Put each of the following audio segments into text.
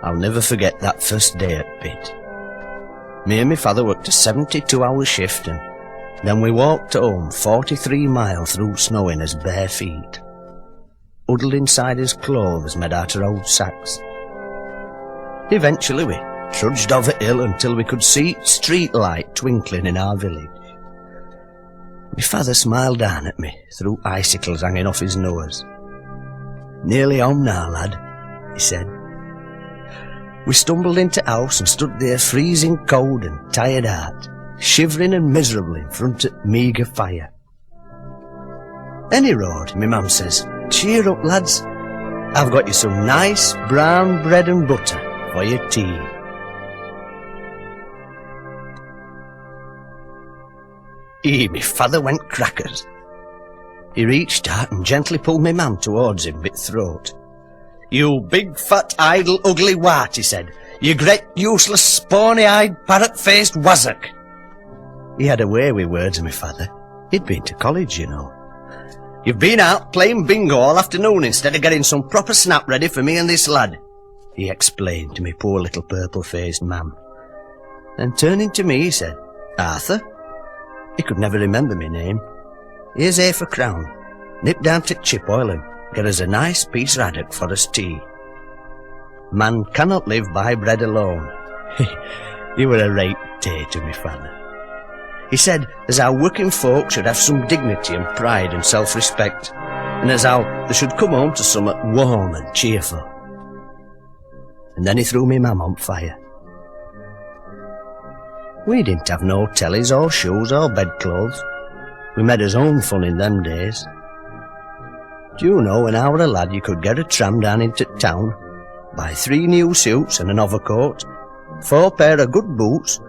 I'll never forget that first day at pit. Me and my father worked a 72-hour shift, and then we walked home 43 miles through snow in his bare feet, huddled inside his clothes made out of old sacks. Eventually we trudged over hill until we could see street light twinkling in our village. My father smiled down at me through icicles hanging off his nose. "Nearly home now, lad," he said. We stumbled into house and stood there freezing cold and tired out, shivering and miserable in front of meagre fire. "Any road," my mum says. "Cheer up, lads. I've got you some nice brown bread and butter for your tea." Me father went crackers. He reached out and gently pulled me mum towards him bit throat. "You big, fat, idle, ugly wart," he said. "You great, useless, spawny-eyed, parrot-faced wazzock." He had a way with words, my father. He'd been to college, you know. "You've been out playing bingo all afternoon instead of getting some proper snap ready for me and this lad," he explained to me poor little purple-faced mam. Then turning to me, he said, "Arthur?" He could never remember my name. "Here's half a crown. Nip down to Chipoil and get us a nice piece of haddock for us tea. Man cannot live by bread alone." He were a right day to me father. He said as our working folk should have some dignity and pride and self-respect, and as how they should come home to something warm and cheerful. And then he threw me mum on fire. We didn't have no tellies or shoes or bedclothes. We made us own fun in them days. Do you know, when I were a lad, you could get a tram down into town, buy 3 new suits and an overcoat, 4 pair of good boots,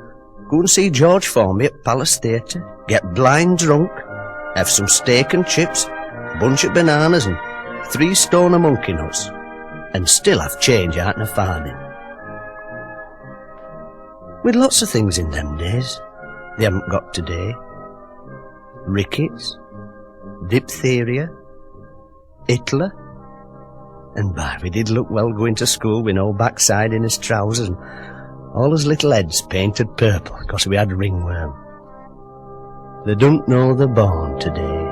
go and see George Formby at Palace Theatre, get blind drunk, have some steak and chips, a bunch of bananas and 3 stone of monkey nuts, and still have change out in a farthing. We'd lots of things in them days they haven't got today. Rickets, diphtheria, Hitler, and by we did look well going to school with no backside in his trousers and all his little heads painted purple because we had ringworm. They don't know they're born today.